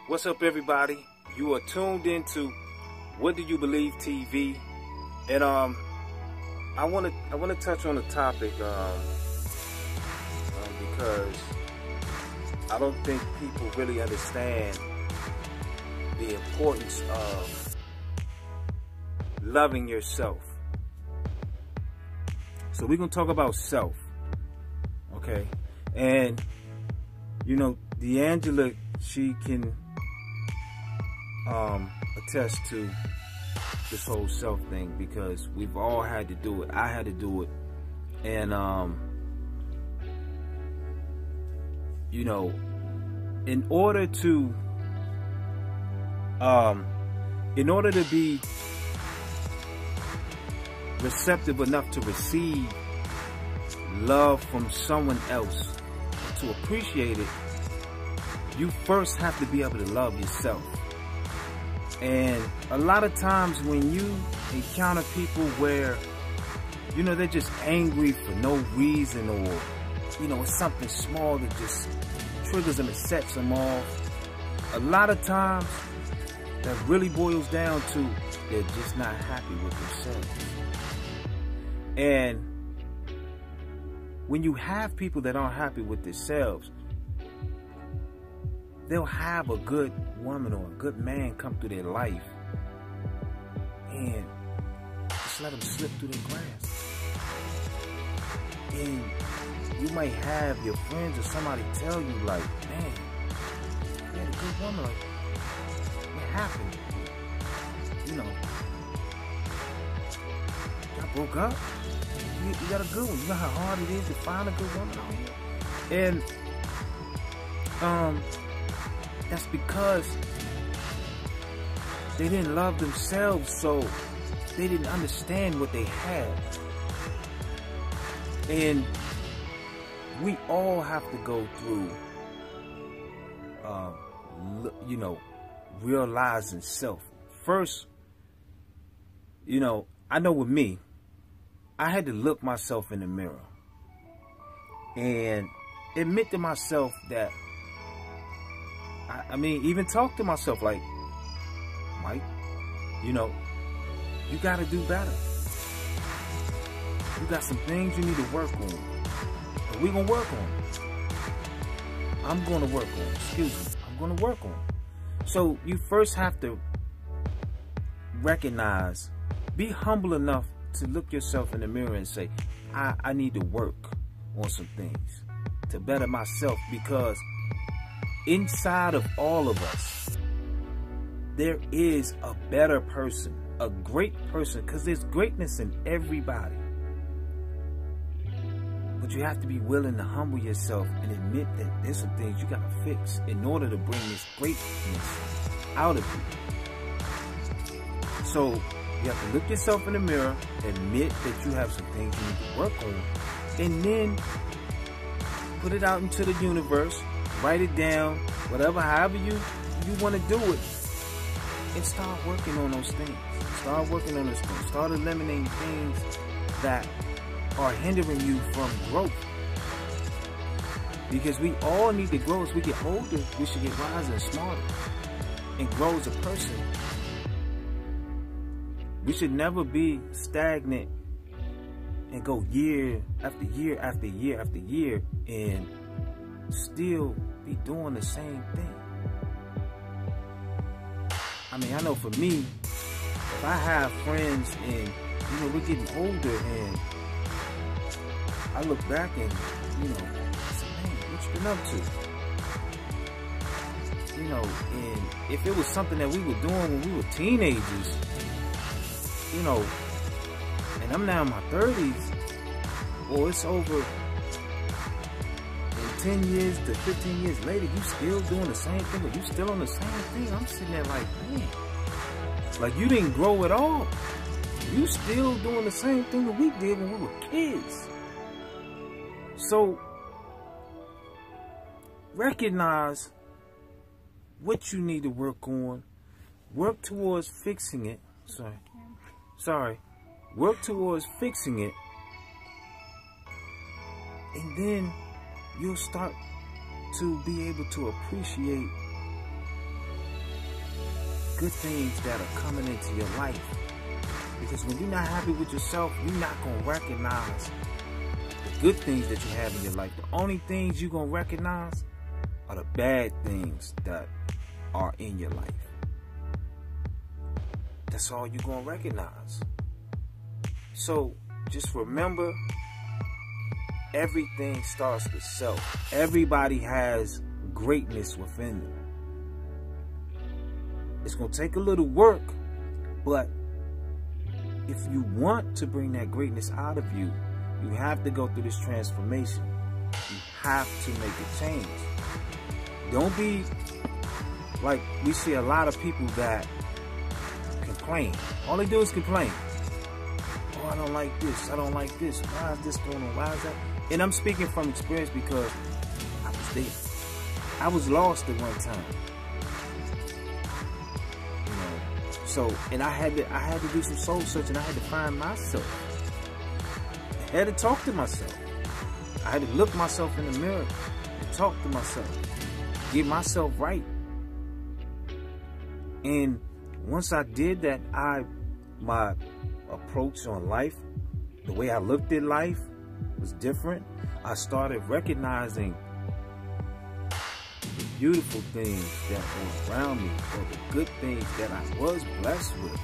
What's up, everybody? You are tuned into What Do You Believe TV, and I want to touch on the topic because I don't think people really understand the importance of loving yourself. So we're gonna talk about self, okay? And you know, D'Angela, she can attest to this whole self thing because we've all had to do it. I had to do it, and you know, in order to be receptive enough to receive love from someone else, to appreciate it, you first have to be able to love yourself. And a lot of times when you encounter people where, you know, they're just angry for no reason, or, you know, it's something small that just triggers them and sets them off, a lot of times that really boils down to they're just not happy with themselves. And when you have people that aren't happy with themselves, they'll have a good woman or a good man come through their life and just let them slip through the cracks. And you might have your friends or somebody tell you, like, man, you had a good woman, like, what happened? You know, y'all broke up? You got a good one. You know how hard it is to find a good woman out here? And that's because they didn't love themselves, so they didn't understand what they had. And we all have to go through, you know, realizing self. First, you know, I know with me, I had to look myself in the mirror and admit to myself that, I mean, even talk to myself like, Mike, you know, you got to do better. You got some things you need to work on. And we're going to work on it. I'm going to work on it. Excuse me. I'm going to work on it. So you first have to recognize, be humble enough to look yourself in the mirror and say, I need to work on some things to better myself, because inside of all of us, there is a better person, a great person, because there's greatness in everybody. But you have to be willing to humble yourself and admit that there's some things you got to fix in order to bring this greatness out of you. So you have to look yourself in the mirror, admit that you have some things you need to work on, and then put it out into the universe. Write it down, whatever, however you want to do it, and start working on those things. Start working on those things. Start eliminating things that are hindering you from growth. Because we all need to grow. As we get older, we should get wiser and smarter and grow as a person. We should never be stagnant and go year after year after year after year and still be doing the same thing. I mean, I know for me, if I have friends and, you know, we're getting older and I look back and, you know, I say, man, what you been up to? You know, and if it was something that we were doing when we were teenagers, you know, and I'm now in my 30s, or it's over 10 years to 15 years later, you still doing the same thing, or you still on the same thing. I'm sitting there like, man, like you didn't grow at all. You still doing the same thing that we did when we were kids. So recognize what you need to work on. Work towards fixing it. Work towards fixing it. And then you'll start to be able to appreciate good things that are coming into your life. Because when you're not happy with yourself, you're not going to recognize the good things that you have in your life. The only things you're going to recognize are the bad things that are in your life. That's all you're going to recognize. So just remember, everything starts with self. Everybody has greatness within them. It's going to take a little work, but if you want to bring that greatness out of you, you have to go through this transformation. You have to make a change. Don't be like we see a lot of people that complain. All they do is complain. Oh, I don't like this. I don't like this. Why is this going on? Why is that? And I'm speaking from experience because I was there. I was lost at one time. You know. So, and I had to do some soul searching. I had to find myself. I had to talk to myself. I had to look myself in the mirror and talk to myself. Get myself right. And once I did that, my approach on life, the way I looked at life was different. I started recognizing the beautiful things that were around me, or the good things that I was blessed with.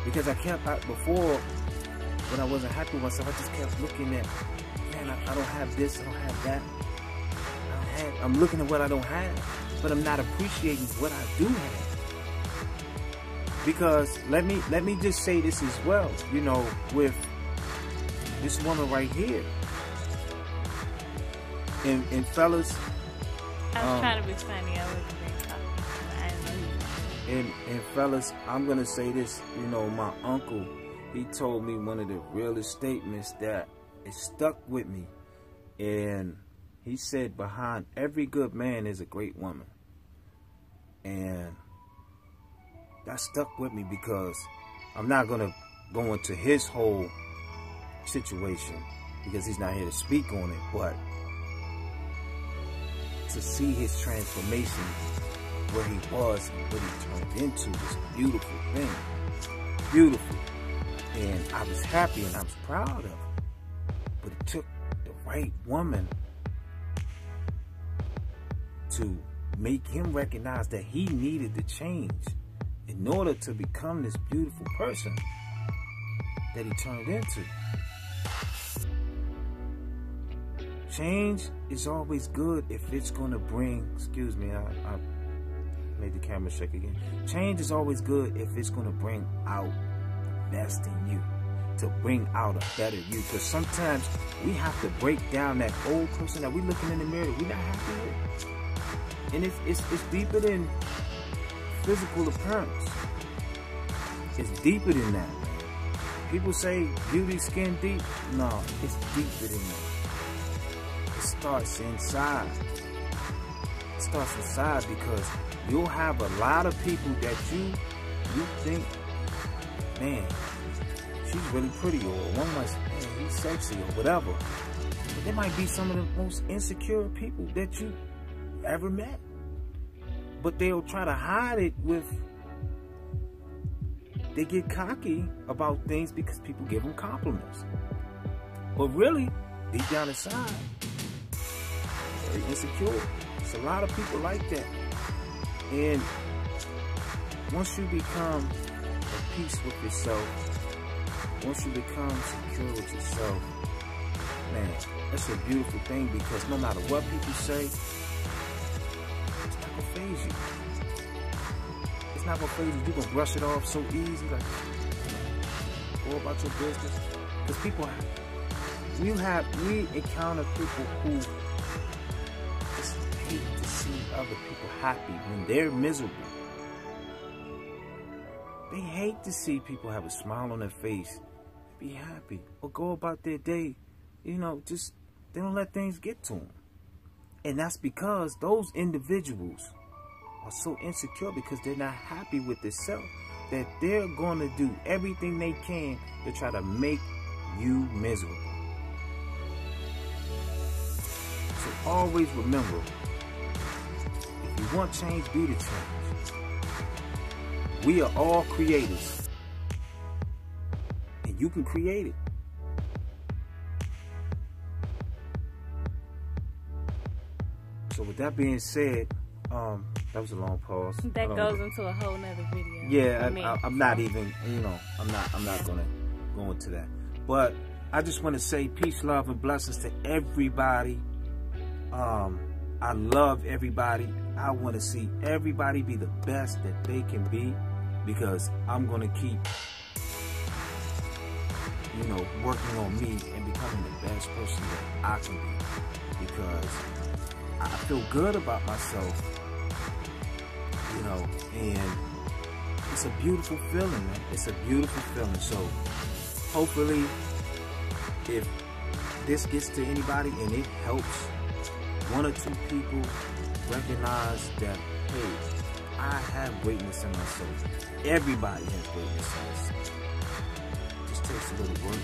Because before, when I wasn't happy with myself, I just kept looking at, man, I don't have this, I don't have that. I'm looking at what I don't have, but I'm not appreciating what I do have. Because let me just say this as well, you know, with this woman right here. And fellas, I was trying to be funny. I wasn't being funny. I didn't know you. And fellas, I'm gonna say this. You know, my uncle, he told me one of the realest statements that it stuck with me, and he said, behind every good man is a great woman. And that stuck with me because I'm not going to go into his whole situation because he's not here to speak on it, but to see his transformation, where he was and what he turned into, was a beautiful thing. Beautiful. And I was happy and I was proud of it. But it took the right woman to make him recognize that he needed to change in order to become this beautiful person that he turned into. Change is always good if it's going to bring, excuse me, I made the camera shake again. Change is always good if it's going to bring out the best in you, to bring out a better you. Because sometimes we have to break down that old person that we're looking in the mirror that we're not happy with. And it's deeper than physical appearance. It's deeper than that, man. People say beauty skin deep. No, it's deeper than that. It starts inside. It starts inside because you'll have a lot of people that you think, man, she's really pretty, or one might say, man, he's sexy, or whatever. But there might be some of the most insecure people that you ever met. But they'll try to hide it with, they get cocky about things because people give them compliments. But really, deep down inside, very insecure. It's a lot of people like that. And once you become at peace with yourself, once you become secure with yourself, man, that's a beautiful thing, because no matter what people say, it's not gonna faze you. It's not gonna faze you. You're gonna brush it off so easy, like, go about your business. Because people, we encounter people who just hate to see other people happy when they're miserable. They hate to see people have a smile on their face, be happy, or go about their day. You know, just, they don't let things get to them. And that's because those individuals are so insecure because they're not happy with themselves, that they're going to do everything they can to try to make you miserable. So always remember, if you want change, be the change. We are all creators. And you can create it. So with that being said, that was a long pause. That goes into a whole nother video. Yeah, I'm not even, I'm not gonna go into that. But I just want to say peace, love, and blessings to everybody. I love everybody. I want to see everybody be the best that they can be, because I'm gonna keep, working on me and becoming the best person that I can be, because I feel good about myself. And it's a beautiful feeling, man. It's a beautiful feeling. So hopefully, if this gets to anybody and it helps one or two people recognize that, hey, I have greatness in myself. Everybody has greatness in themselves. It just takes a little work,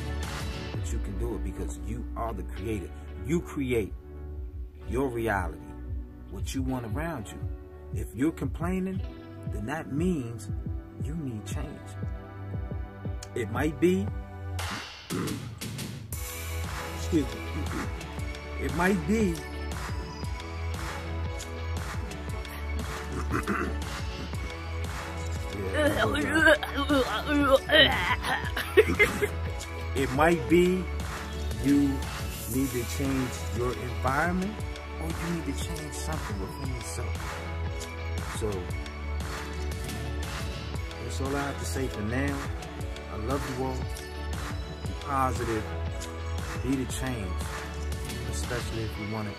but you can do it, because you are the creator. You create your reality, what you want around you. If you're complaining, then that means you need change. It might be, excuse me, it might be it might be you need to change your environment, or you need to change something within yourself. So that's all I have to say for now. I love you all. Be positive. Be the change. Especially if you want it.